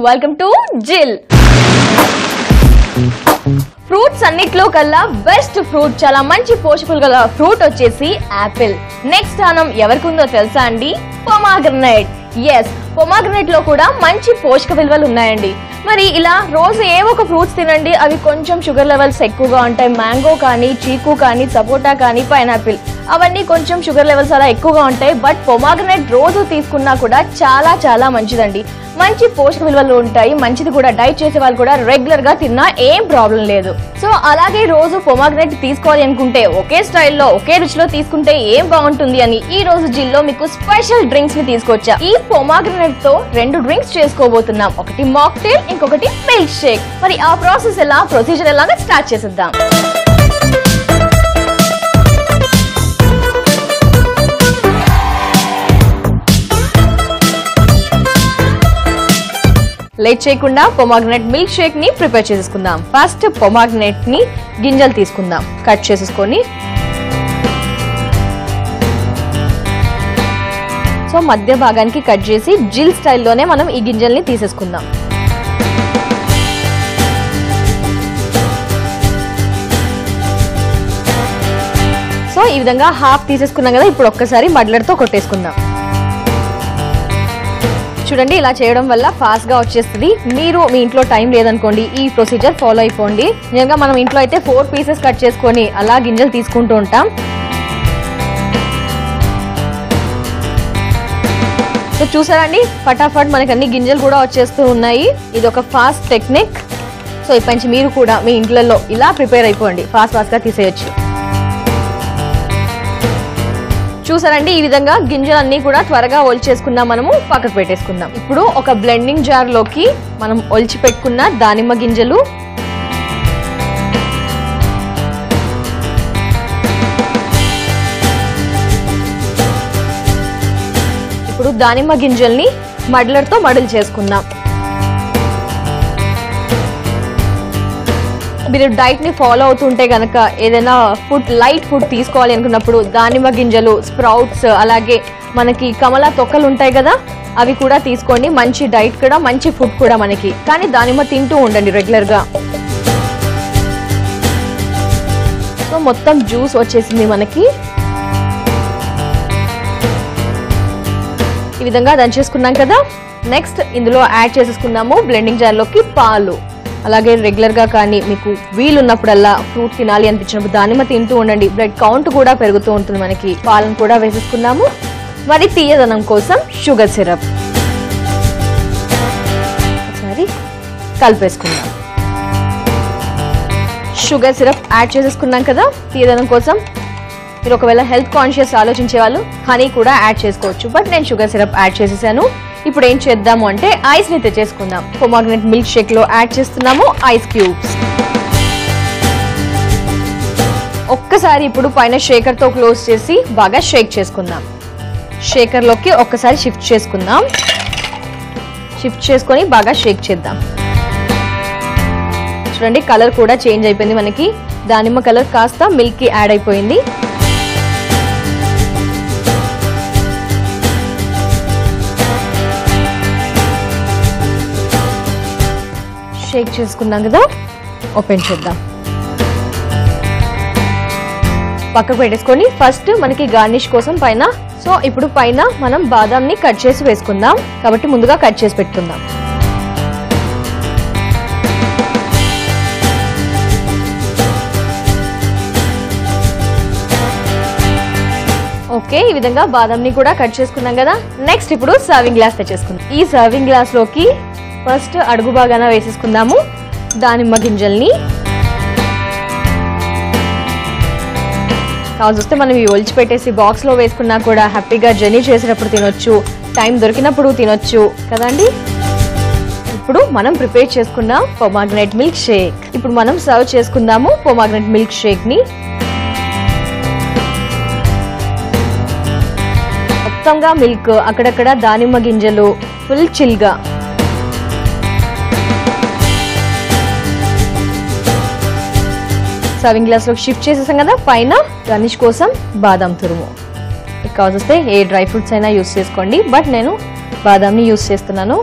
Welcome to జిల్. Fruits అన్నిట్లో కల్లా బెస్ట్ ఫ్రూట్, చాలా మంచి పోషకాలు గల ఫ్రూట్ వచ్చేసి యాపిల్. నెక్స్ట్ స్థానం ఎవరికి ఉందో తెలుసా అండి? పొమాగ్రనేట్. ఎస్, పొమాగ్రనేట్ లో కూడా మంచి పోషక విలువలు ఉన్నాయండి. మరి ఇలా రోజు ఏ ఒక ఫ్రూట్స్ తినండి, అవి కొంచెం షుగర్ లెవెల్స్ ఎక్కువగా ఉంటాయి. మ్యాంగో కానీ, చీకు కానీ, సపోటా కానీ, పైనాపిల్ అవన్నీ కొంచెం షుగర్ లెవెల్స్ అలా ఎక్కువగా ఉంటాయి. బట్ పొమాగ్రనేట్ రోజు తీసుకున్నా కూడా చాలా చాలా మంచిదండి. మంచి పోషక విలువలు ఉంటాయి, మంచిది కూడా. డైట్ చేసే వాళ్ళు కూడా రెగ్యులర్ గా తిన్నా ఏం ప్రాబ్లం లేదు. సో అలాగే రోజు పొమాగ్రనేట్ తీసుకోవాలి అనుకుంటే ఒకే స్టైల్లో ఒకే రుచిలో తీసుకుంటే ఏం బాగుంటుంది అని ఈ రోజు జిల్లో మీకు స్పెషల్ డ్రింక్స్ ని తీసుకొచ్చా. ఈ పొమాగ్రనేట్ తో 2 డ్రింక్స్ చేసుకోబోతున్నాం. ఒకటి మాక్టైల్, ఇంకొకటి మిల్క్ షేక్. మరి ఆ ప్రాసెస్ ఎలా, ప్రొసీజర్ ఎలాగా స్టార్ట్ చేసేద్దాం. లేట్ చేయకుండా పొమాగ్రనేట్ మిల్క్ షేక్ ని ప్రిపేర్ చేసేసుకుందాం. ఫస్ట్ పొమాగ్రనేట్ ని గింజలు తీసుకుందాం, కట్ చేసేసుకొని. సో మధ్య భాగానికి కట్ చేసి జిల్ స్టైల్లోనే మనం ఈ గింజల్ని తీసేసుకుందాం. సో ఈ విధంగా హాఫ్ తీసేసుకున్నాం కదా, ఇప్పుడు ఒక్కసారి మడ్లర్తో కొట్టేసుకుందాం. చూడండి, ఇలా చేయడం వల్ల ఫాస్ట్ గా వచ్చేస్తుంది. మీరు మీ ఇంట్లో టైం లేదనుకోండి, ఈ ప్రొసీజర్ ఫాలో అయిపోండి. నిజంగా మనం ఇంట్లో అయితే 4 పీసెస్ కట్ చేసుకొని అలా గింజలు తీసుకుంటూ ఉంటాం. సో చూసారండి, ఫటాఫట్ మనకి అన్ని గింజలు కూడా వచ్చేస్తూ ఉన్నాయి. ఇది ఒక ఫాస్ట్ టెక్నిక్. సో ఇప్పటి నుంచి మీరు కూడా మీ ఇంట్లో ఇలా ప్రిపేర్ అయిపోండి, ఫాస్ట్ గా తీసేయచ్చు. చూసారండి, ఈ విధంగా గింజలన్నీ కూడా త్వరగా ఒలిచేసుకుందాం. మనము పక్కకు పెట్టేసుకుందాం. ఇప్పుడు ఒక బ్లెండింగ్ జార్ లోకి మనం ఒలిచి పెట్టుకున్న దానిమ్మ గింజలు, ఇప్పుడు దానిమ్మ గింజల్ని మడ్లర్తో మడులు చేసుకుందాం. మీరు డైట్ ని ఫాలో అవుతుంటే గనక ఏదైనా లైట్ ఫుడ్ తీసుకోవాలి అనుకున్నప్పుడు దానిమ్మ గింజలు, స్ప్రౌట్స్, అలాగే మనకి కమలా తొక్కలు ఉంటాయి కదా, అవి కూడా తీసుకోండి. మంచి డైట్ కూడా, మంచి ఫుడ్ కూడా మనకి. కానీ దానిమ్మ తింటూ ఉండండి రెగ్యులర్ గా. సో మొత్తం జ్యూస్ వచ్చేసింది మనకి. ఈ విధంగా దంచేసుకున్నాం కదా. నెక్స్ట్ ఇందులో యాడ్ చేసేసుకున్నాము బ్లెండింగ్ జార్ లోకి పాలు. అలాగే రెగ్యులర్ గా కానీ మీకు వీలున్నప్పుడల్లా ఫ్రూట్ తినాలి అనిపించినప్పుడు దానిమ్మ తింటూ ఉండండి. బ్లడ్ కౌంట్ కూడా పెరుగుతూ ఉంటుంది మనకి. పాలను కూడా వేసేసుకున్నాము. మరి తీయదనం కోసం షుగర్ సిరప్ ఒకసారి కలిపేసుకుందాం. షుగర్ సిరప్ యాడ్ చేసేసుకున్నాం కదా. తీయదనం కోసం మీరు ఒకవేళ హెల్త్ కాన్షియస్ ఆలోచించే వాళ్ళు హనీ కూడా యాడ్ చేసుకోవచ్చు. బట్ నేను షుగర్ సిరప్ యాడ్ చేసేసాను. ఇప్పుడు ఏం చేద్దాము అంటే ఐస్ ని తెచ్చేసుకుందాం. పొమాగ్రనేట్ మిల్క్ షేక్ లో యాడ్ చేస్తున్నాము ఐస్ క్యూబ్స్. ఒక్కసారి ఇప్పుడు పైన షేకర్ తో క్లోజ్ చేసి బాగా షేక్ చేసుకుందాం. షేకర్ లోకి ఒక్కసారి షిఫ్ట్ చేసుకుందాం. షిఫ్ట్ చేసుకొని బాగా షేక్ చేద్దాం. చూడండి, కలర్ కూడా చేంజ్ అయిపోయింది మనకి. దానిమ్మ కలర్ కాస్త మిల్క్ కి యాడ్ అయిపోయింది. షేక్ చేసుకున్నాం కదా, ఓపెన్ చేద్దాం. పక్కకు పెట్టేసుకొని ఫస్ట్ మనకి గార్నిష్ కోసం పైన, సో ఇప్పుడు పైన మనం బాదాంని కట్ చేసి వేసుకుందాం. కాబట్టి ముందుగా కట్ చేసి పెట్టుకుందాం. ఓకే, ఈ విధంగా బాదాంని కూడా కట్ చేసుకున్నాం కదా. నెక్స్ట్ ఇప్పుడు సర్వింగ్ గ్లాస్ తెచ్చేసుకుందాం. ఈ సర్వింగ్ గ్లాస్ లోకి ఫస్ట్ అడుగు బాగాన వేసేసుకుందాము దానిమ్మ గింజల్ని. కావాల్సి వస్తే మనం ఇవి ఒలిచి పెట్టేసి బాక్స్ లో వేసుకున్నా కూడా హ్యాపీగా జర్నీ చేసేటప్పుడు తినొచ్చు, టైం దొరికినప్పుడు తినొచ్చు కదండి. ఇప్పుడు మనం ప్రిపేర్ చేసుకున్న పొమాగ్రనేట్ మిల్క్ షేక్. ఇప్పుడు మనం సర్వ్ చేసుకుందాము పొమాగ్రనేట్ మిల్క్ షేక్ ని. మొత్తంగా మిల్క్, అక్కడక్కడ దానిమ్మ గింజలు, ఫుల్ చిల్గా. సర్వింగ్ గ్లాస్ లో షిఫ్ట్ చేసేసాం కదా. పైన గార్నిష్ కోసం బాదాం తురుము. కావాల్సి వస్తే ఏ డ్రై ఫ్రూట్స్ అయినా యూస్ చేసుకోండి, బట్ నేను బాదాంని యూస్ చేస్తున్నాను.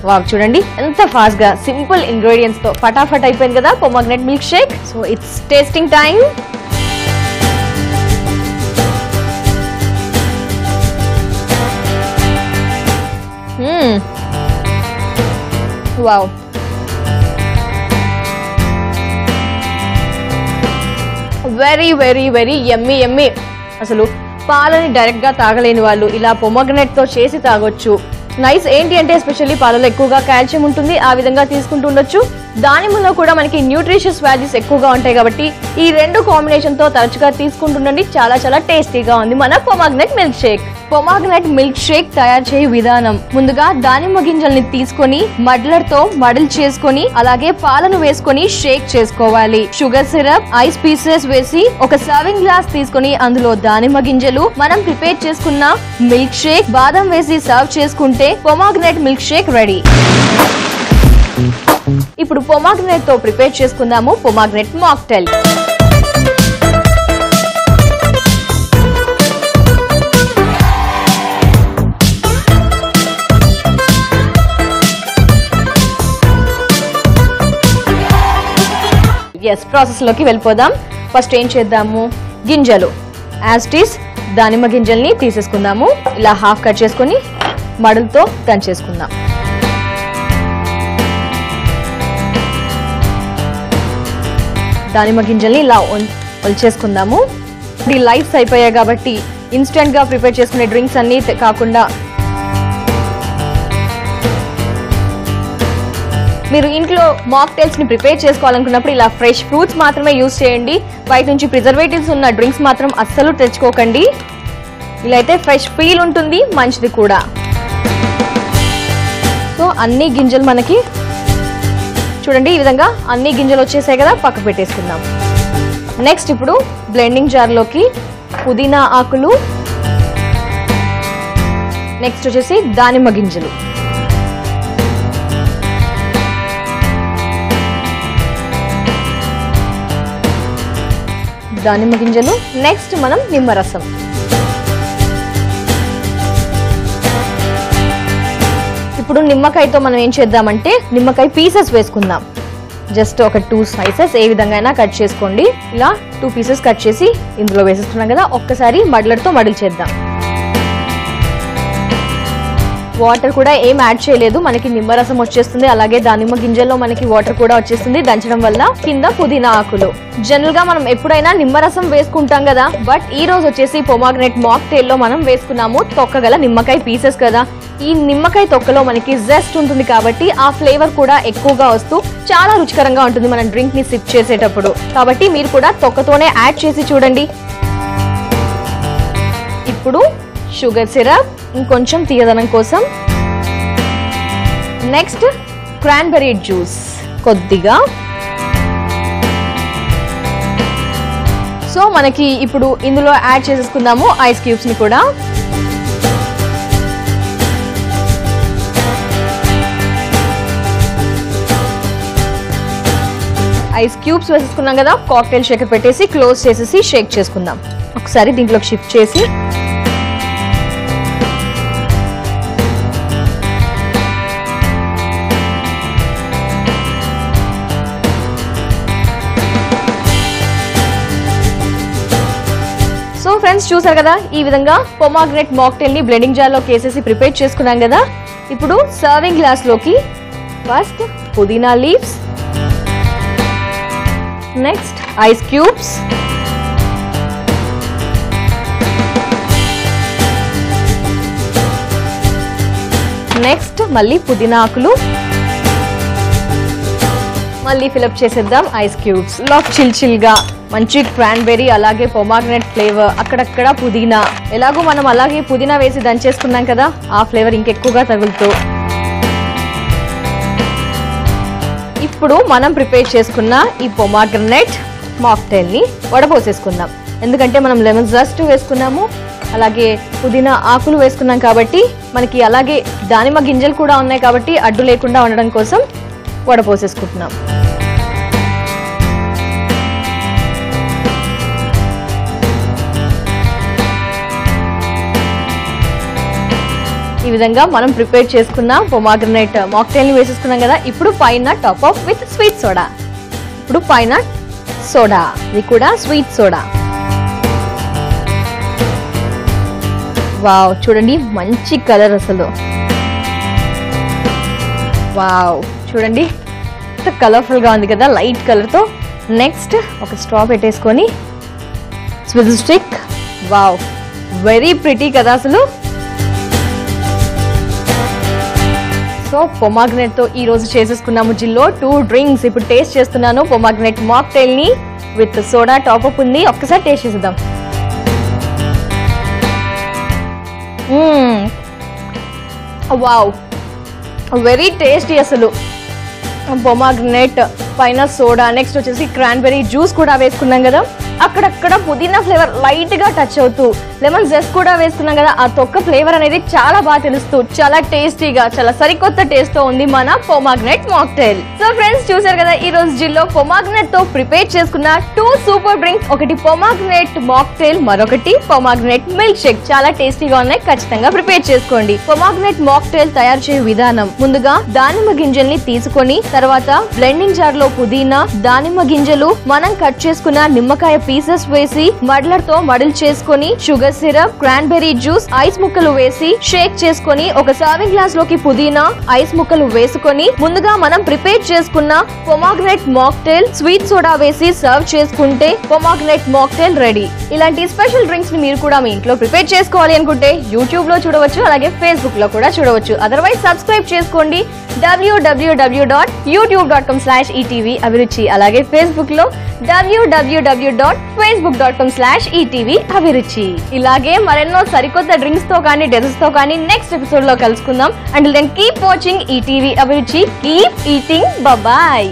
వావ్, చూడండి ఎంత ఫాస్ట్ గా సింపుల్ ఇంగ్రీడియంట్స్ తో ఫటాఫట్ అయిపోయింది కదా pomegranate milk shake. So it's tasting time. Wow, very very very yummy yummy. అసలు పాలని డైరెక్ట్ గా తాగలేని వాళ్ళు ఇలా పొమాగ్రనేట్ తో చేసి తాగొచ్చు. నైస్. ఏంటి అంటే ఎస్పెషల్లీ పాలలో ఎక్కువగా కాల్షియం ఉంటుంది, ఆ విధంగా తీసుకుంటూ ఉండొచ్చు. దానిమ్మలో కూడా మనకి న్యూట్రిషియస్ వాల్యూస్ ఎక్కువగా ఉంటాయి కాబట్టి ఈ రెండు కాంబినేషన్ తో తరచుగా తీసుకుంటుండండి. చాలా చాలా టేస్టీగా ఉంది మన పొమాగ్రనేట్ మిల్క్ షేక్. పొమాగ్రనేట్ మిల్క్ షేక్ తయారు చేయ విధానం: ముందుగా దానిమ్మ గింజల్ని తీసుకొని మడ్లర్తో మడిల్ చేసుకొని అలాగే పాలను వేసుకొని షేక్ చేసుకోవాలి. షుగర్ సిరప్, ఐస్ పీసెస్ వేసి ఒక సర్వింగ్ గ్లాస్ తీసుకొని అందులో దానిమ్మ గింజలు, మనం ప్రిపేర్ చేసుకున్న మిల్క్ షేక్, బాదం వేసి సర్వ్ చేసుకుంటే పొమాగ్రనేట్ మిల్క్ షేక్ రెడీ. ఇప్పుడు పొమాగ్రనేట్ తో ప్రిపేర్ చేసుకుందాము పొమాగ్రనేట్ మాక్టైల్. ఎస్, ప్రాసెస్ లోకి వెళ్ళిపోదాం. ఫస్ట్ ఏం చేద్దాము, గింజలు యాజ్ ఇట్ ఈస్ దానిమ్మ గింజల్ని తీసేసుకుందాము. ఇలా హాఫ్ కట్ చేసుకొని మడులతో దంచేసుకుందాం. దానిమ్మ గింజల్ని ఇలా ఒలిచేసుకుందాము. ఈ లైఫ్స్ అయిపోయాయి కాబట్టి ఇన్స్టెంట్ గా ప్రిపేర్ చేసుకునే డ్రింక్స్ అన్ని కాకుండా మీరు ఇంట్లో మాక్టైల్స్ ని ప్రిపేర్ చేసుకోవాలనుకున్నప్పుడు ఇలా ఫ్రెష్ ఫ్రూట్స్ మాత్రమే యూజ్ చేయండి. బయట నుంచి ప్రిజర్వేటివ్స్ ఉన్న డ్రింక్స్ మాత్రం అస్సలు తెచ్చుకోకండి. ఇలా అయితే ఫ్రెష్ ఫీల్ ఉంటుంది, మంచిది కూడా. సో అన్ని గింజలు మనకి చూడండి ఈ విధంగా అన్ని గింజలు వచ్చేసాయి కదా, పక్క పెట్టేసుకుందాం. నెక్స్ట్ ఇప్పుడు బ్లెండింగ్ జార్లోకి పుదీనా ఆకులు, నెక్స్ట్ వచ్చేసి దానిమ్మ గింజలు, నెక్స్ట్ మనం నిమ్మరసం. ఇప్పుడు నిమ్మకాయతో మనం ఏం చేద్దామంటే నిమ్మకాయ పీసెస్ వేసుకుందాం. జస్ట్ ఒక 2 స్లైసెస్ ఏ విధంగా అయినా కట్ చేసుకోండి. ఇలా 2 పీసెస్ కట్ చేసి ఇందులో వేసేస్తున్నాం కదా, ఒక్కసారి మడ్లర్తో మడిల్ చేద్దాం. వాటర్ కూడా ఏం యాడ్ చేయలేదు, మనకి నిమ్మరసం వచ్చేస్తుంది. అలాగే దానిమ్మ గింజల్లో మనకి వాటర్ కూడా వచ్చేస్తుంది దంచడం వల్ల. కింద పుదీనా ఆకులు. జనరల్ గా మనం ఎప్పుడైనా నిమ్మరసం వేసుకుంటాం కదా, బట్ ఈ రోజు వచ్చేసి పొమాగ్రనేట్ మాక్టైల్ లో మనం వేసుకున్నాము తొక్కగల నిమ్మకాయ పీసెస్ కదా. ఈ నిమ్మకాయ తొక్కలో మనకి జెస్ట్ ఉంటుంది కాబట్టి ఆ ఫ్లేవర్ కూడా ఎక్కువగా వస్తూ చాలా రుచికరంగా ఉంటుంది మనం డ్రింక్ ని సిప్ చేసేటప్పుడు. కాబట్టి మీరు కూడా తొక్కతోనే యాడ్ చేసి చూడండి. ఇప్పుడు షుగర్ సిరప్ ఇంకొంచెం తీయదనం కోసం. నెక్స్ట్ క్రాన్బెర్రీ జ్యూస్ కొద్దిగా. సో మనకి ఇప్పుడు ఇందులో యాడ్ చేసేసుకుందాము ఐస్ క్యూబ్స్ ని కూడా. ఐస్ క్యూబ్స్ వేసేసుకున్నాం కదా, కాక్టైల్ షేకర్ పెట్టేసి క్లోజ్ చేసేసి షేక్ చేసుకుందాం. ఒకసారి దీంట్లోకి షిఫ్ట్ చేసి సో ఫ్రెండ్స్ చూసారు కదా, ఈ విధంగా పొమాగ్రనేట్ మాక్టైల్ ని బ్లెండింగ్ జార్ లోకి వేసేసి ప్రిపేర్ చేసుకున్నాం కదా. ఇప్పుడు సర్వింగ్ గ్లాస్ లోకి ఫస్ట్ పుదీనా leaves, next ice cubes, next మళ్ళీ పుదీనా ఆకులు, మళ్ళీ ఫిలప్ చేసేద్దాం ఐస్ క్యూబ్స్. చిల్ గా మంచి క్రాన్బెర్రీ అలాగే పొమాగ్రనేట్ ఫ్లేవర్, అక్కడక్కడ పుదీనా. ఎలాగో మనం అలాగే పుదీనా వేసి దంచేసుకున్నాం కదా, ఆ ఫ్లేవర్ ఇంకెక్కువగా తగులుతూ. ఇప్పుడు మనం ప్రిపేర్ చేసుకున్న ఈ పొమాగ్రనేట్ మాక్టైల్ ని వడపోసేసుకుందాం. ఎందుకంటే మనం లెమన్ జస్ట్ వేసుకున్నాము, అలాగే పుదీనా ఆకులు వేసుకున్నాం కాబట్టి మనకి అలాగే దానిమ్మ గింజలు కూడా ఉన్నాయి కాబట్టి అడ్డు లేకుండా ఉండడం కోసం వడపోసేసుకుంటున్నాం. ఈ విధంగా మనం ప్రిపేర్ చేసుకున్న పొమాగ్రనేట్ మాక్టైల్ ని వేసేసుకున్నాం కదా. ఇప్పుడు పైన top up with sweet soda. ఇప్పుడు పైన సోడా, ఇది కూడా స్వీట్ సోడా. వావ్, చూడండి మంచి కలర్ అసలు. వావ్, చూడండి ఎంత కలర్ఫుల్ గా ఉంది కదా లైట్ కలర్ తో. నెక్స్ట్ ఒక స్ట్రా పెట్టేసుకొని స్విజ్ స్టిక్. వావ్, వెరీ ప్రిటీ కదా అసలు. సో పొమాగ్రనేట్ తో ఈ రోజు చేసేసుకున్నాము జిల్లో 2 డ్రింక్స్. ఇప్పుడు టేస్ట్ చేస్తున్నాను పొమాగ్రనేట్ మాక్టైల్ ని విత్ సోడా టాప్ అప్ ఉంది. ఒక్కసారి టేస్ట్ చేద్దాం. వావ్, వెరీ టేస్టీ అసలు. పొమాగ్రనేట్ పైన సోడా, నెక్స్ట్ వచ్చేసి క్రాన్బెర్రీ జ్యూస్ కూడా వేసుకున్నాం కదా, అక్కడక్కడ పుదీనా ఫ్లేవర్ లైట్ గా టచ్ అవుతూ, లెమన్ జెస్ట్ కూడా వేసుకున్నాం కదా, ఆ తొక్క ఫ్లేవర్ అనేది చాలా బాగా తెలుస్తూ చాలా టేస్టీగా చాలా సరికొత్త టేస్ట్ తో ఉంది మన పొమాగ్రనేట్ మాక్టైల్. సో ఫ్రెండ్స్, చూసారు కదా ఈ రోజు జిల్లో పొమాగ్రనేట్ తో ప్రిపేర్ చేసుకున్న 2 సూపర్ డ్రింక్స్. ఒకటి పొమాగ్రనేట్ మాక్టైల్, మరొకటి పొమాగ్రనేట్ మిల్క్ షేక్. చాలా టేస్టీగా ఉన్నాయి, ఖచ్చితంగా ప్రిపేర్ చేసుకోండి. పొమాగ్రనేట్ మాక్టైల్ తయారు చేయే విధానం: ముందుగా దానిమ్మ గింజల్ని తీసుకొని తర్వాత బ్లెండింగ్ జార్ లో పుదీనా, దానిమ్మ గింజలు, మనం కట్ చేసుకున్న నిమ్మకాయ పీసెస్ వేసి మడ్లర్తో మడిల్ చేసుకొని sugar syrup, cranberry juice, ice ముక్కలు వేసి షేక్ చేసుకొని ఒక సర్వింగ్ గ్లాస్ లోకి పుదీనా, ఐస్ ముక్కలు వేసుకొని ముందుగా మనం ప్రిపేర్ చేసుకున్న పొమాగ్రనేట్ మాక్టైల్ స్వీట్ సోడా వేసి సర్వ్ చేసుకుంటే పొమాగ్రనేట్ మాక్టైల్ రెడీ. ఇలాంటి స్పెషల్ డ్రింక్స్ ని మీరు కూడా మీ ఇంట్లో ప్రిపేర్ చేసుకోవాలి అనుకుంటే యూట్యూబ్ లో చూడవచ్చు, అలాగే ఫేస్బుక్ లో కూడా చూడవచ్చు. అదర్వైజ్ సబ్స్క్రైబ్ చేసుకోండి www.youtube.com/etv అభిరుచి, అలాగే ఫేస్బుక్ లో www.facebook.com/etv అభిరుచి. ఇలాగే మరెన్నో సరికొత్త డ్రింక్స్ తో కానీ డెజర్ట్స్ తో కానీ నెక్స్ట్ ఎపిసోడ్ లో కలుసుకుందాం. Until then keep watching ETV Abhiruchi, keep eating, bye.